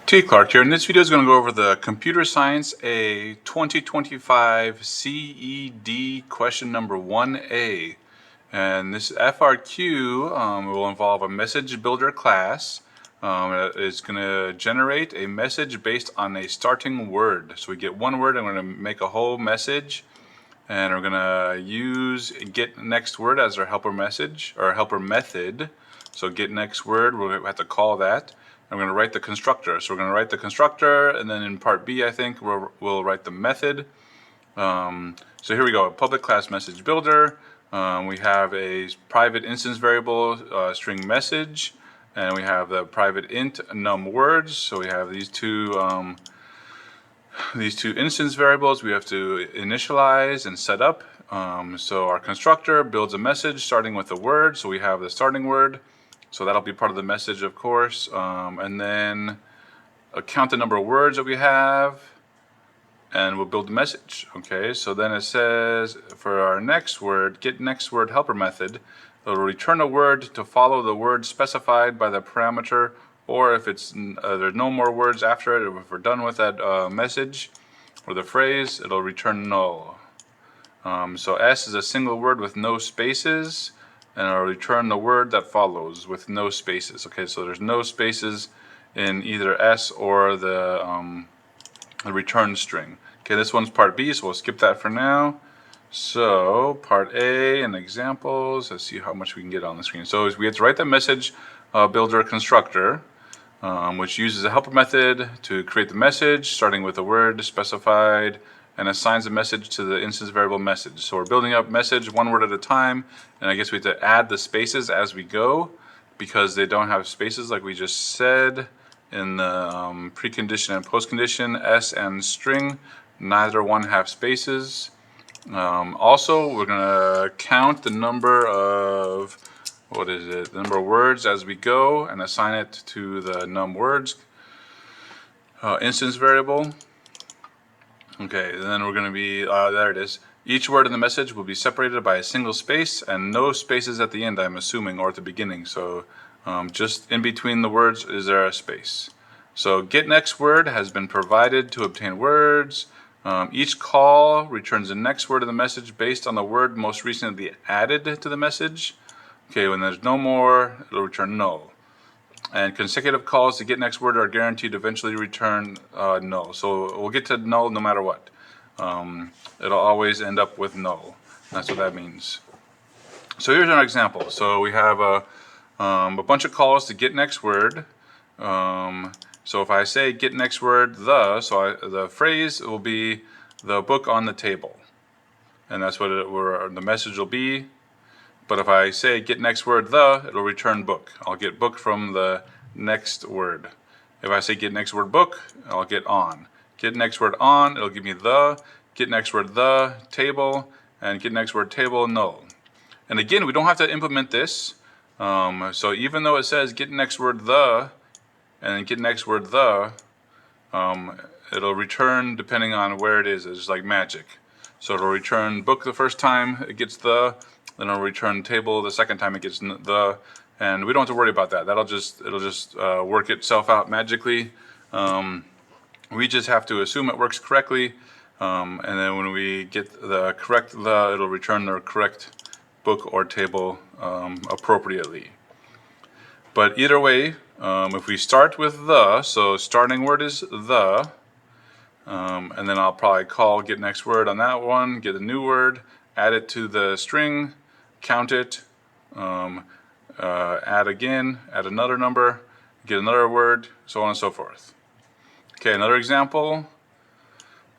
T. Clark here, and this video is going to go over the Computer Science A 2025 CED question number 1A. And this FRQ will involve a message builder class. It's going to generate a message based on a starting word. So we get one word and we're going to make a whole message. And we're going to use get next word as our helper message or helper method. So get next word, we'll have to call that. I'm going to write the constructor. So we're going to write the constructor, and then in part B, I think, we'll write the method. So here we go, a public class message builder. We have a private instance variable string message, and we have the private int num words. So we have these two instance variables we have to initialize and set up. So our constructor builds a message starting with a word. So we have the starting word. So that'll be part of the message, of course. And then count the number of words that we have, and we'll build the message. Okay, so then it says for our next word, get next word helper method, it'll return a word to follow the word specified by the parameter, or if it's there's no more words after it, if we're done with that message or the phrase, it'll return null. So S is a single word with no spaces, and I'll return the word that follows with no spaces. Okay, so there's no spaces in either S or the return string. Okay, this one's part B, so we'll skip that for now. So part A and examples, let's see how much we can get on the screen. So we have to write the message builder constructor, which uses a helper method to create the message, starting with a word specified, and assigns a message to the instance variable message. So we're building up message one word at a time, and I guess we have to add the spaces as we go because they don't have spaces like we just said in the precondition and postcondition. S and string, neither one have spaces. Also, we're gonna count the number of, the number of words as we go and assign it to the num words instance variable. Okay, and then we're going to be, there it is. Each word in the message will be separated by a single space and no spaces at the end, I'm assuming, or at the beginning. So just in between the words, is there a space? So get next word has been provided to obtain words. Each call returns the next word of the message based on the word most recently added to the message. Okay, when there's no more, it'll return null. And consecutive calls to get next word are guaranteed to eventually return null. So we'll get to null no matter what. It'll always end up with null. That's what that means. So here's an example. So we have a bunch of calls to get next word. So if I say get next word the phrase will be the book on the table. And that's what the message will be. But if I say get next word it'll return book. I'll get book from the next word. If I say get next word book, I'll get on. Get next word on, it'll give me the. Get next word the table, and get next word table null. And again, we don't have to implement this. So even though it says get next word the, and get next word the, it'll return depending on where it is. It's just like magic. So it'll return book the first time it gets the, then it'll return table the second time it gets the, and we don't have to worry about that. It'll just work itself out magically. We just have to assume it works correctly, and then when we get the correct it'll return the correct book or table appropriately. But either way, if we start with so starting word is the, and then I'll probably call get next word on that one, get a new word, add it to the string, count it, add again, add another number, get another word, so on and so forth. Okay, another example.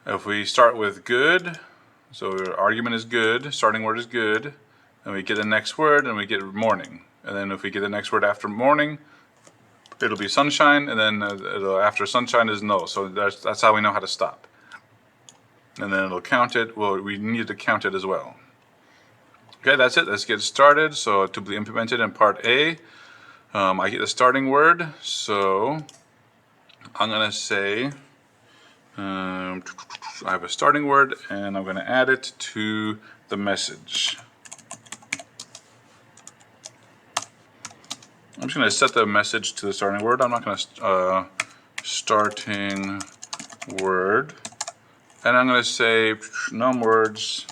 If we start with good, so our argument is good, starting word is good, and we get the next word and we get morning. And then if we get the next word after morning, it'll be sunshine, and then after sunshine is null. So that's how we know how to stop. And then it'll count it. Well, we need to count it as well. Okay, that's it. Let's get started. So to be implemented in part A, I get the starting word. So I'm going to say I have a starting word, and I'm going to add it to the message. I'm just going to set the message to the starting word. I'm not going to starting word, and I'm going to say numWords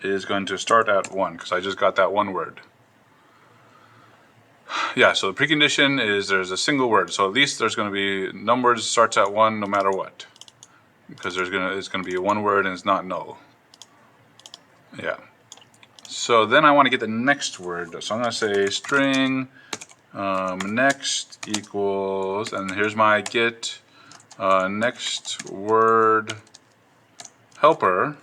is going to start at 1 because I just got that one word. Yeah, so the precondition is there's a single word, so at least there's going to be numWords starts at 1 no matter what, because it's going to be one word and it's not null. Yeah. So then I want to get the next word. So I'm going to say string next equals, and here's my get next word helper.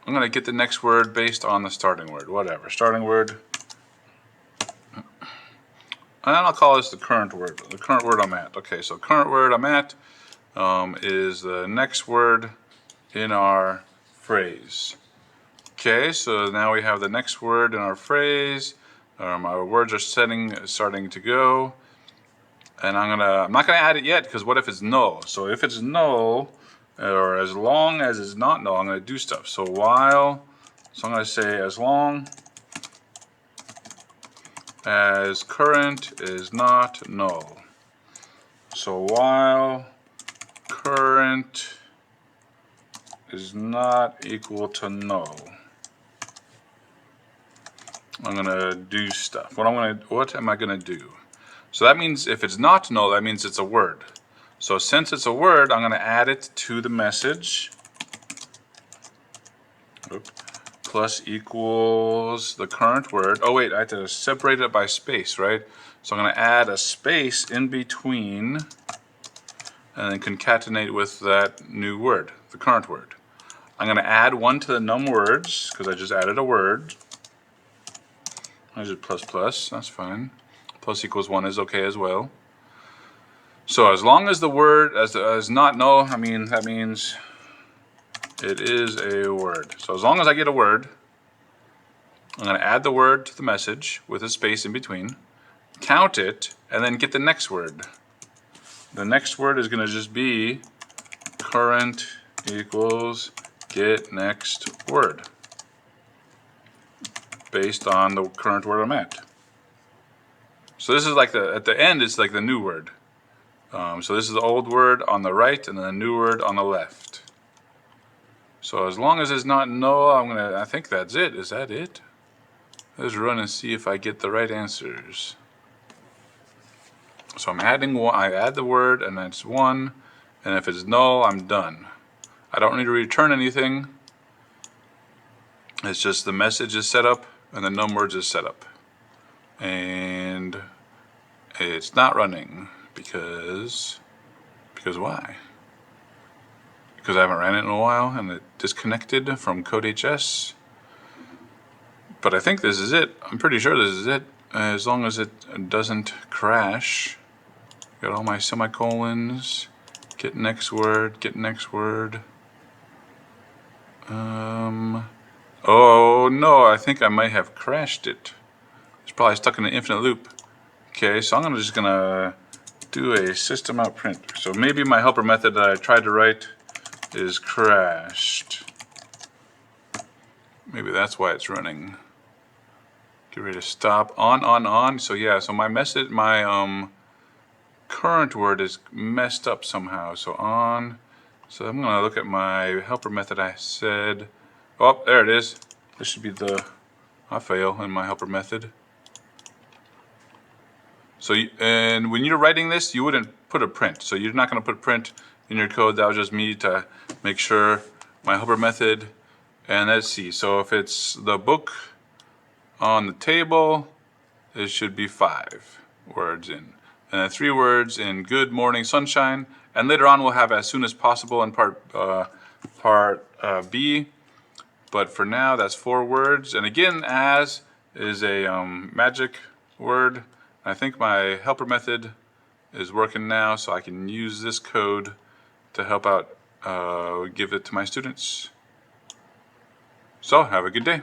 I'm going to get the next word based on the starting word, whatever. Starting word. And I'll call this the current word I'm at. Okay, so current word I'm at is the next word in our phrase. Okay, so now we have the next word in our phrase. Our words are starting to go. And I'm not gonna add it yet because what if it's null? So if it's null, or as long as it's not null, I'm gonna do stuff. So while, so I'm gonna say as long as current is not null. So while current is not equal to null, I'm gonna do stuff. What am I gonna do? So that means if it's not null, that means it's a word. So since it's a word, I'm gonna add it to the message. Plus equals the current word. Oh wait, I have to separate it by space, right? So I'm gonna add a space in between and then concatenate with that new word, the current word. I'm gonna add one to the numWords because I just added a word. I did plus plus, that's fine. Plus equals 1 is okay as well. So as long as the word is not null, that means it is a word. So as long as I get a word, I'm going to add the word to the message with a space in between, count it, and then get the next word. The next word is going to just be current equals get next word based on the current word I'm at. So this is like at the end, it's like the new word. So this is the old word on the right and then the new word on the left. So as long as it's not null, I think that's it. Is that it? Let's run and see if I get the right answers. So I'm adding one, I add the word and that's 1, and if it's null, I'm done. I don't need to return anything. It's just the message is set up and the numWords is set up. And it's not running because why? Because I haven't ran it in a while and it disconnected from CodeHS. But I think this is it. I'm pretty sure this is it. As long as it doesn't crash. Got all my semicolons. Get next word, get next word. Oh no, I think I might have crashed it. It's probably stuck in an infinite loop. Okay, so I'm just gonna do a system out print. So maybe my helper method that I tried to write is crashed. Maybe that's why it's running. Get ready to stop. On. So yeah, so my message, my current word is messed up somehow. So on. So I'm gonna look at my helper method I said. Oh, there it is. This should be I fail in my helper method. So, and when you're writing this, you wouldn't put a print. So you're not gonna put print in your code. That was just me to make sure my helper method. And let's see, so if it's the book on the table, it should be 5 words in. And then 3 words in good morning sunshine. And later on we'll have as soon as possible in part B. But for now, that's 4 words. And again, as is a magic word. I think my helper method is working now, so I can use this code to help out, give it to my students. So have a good day.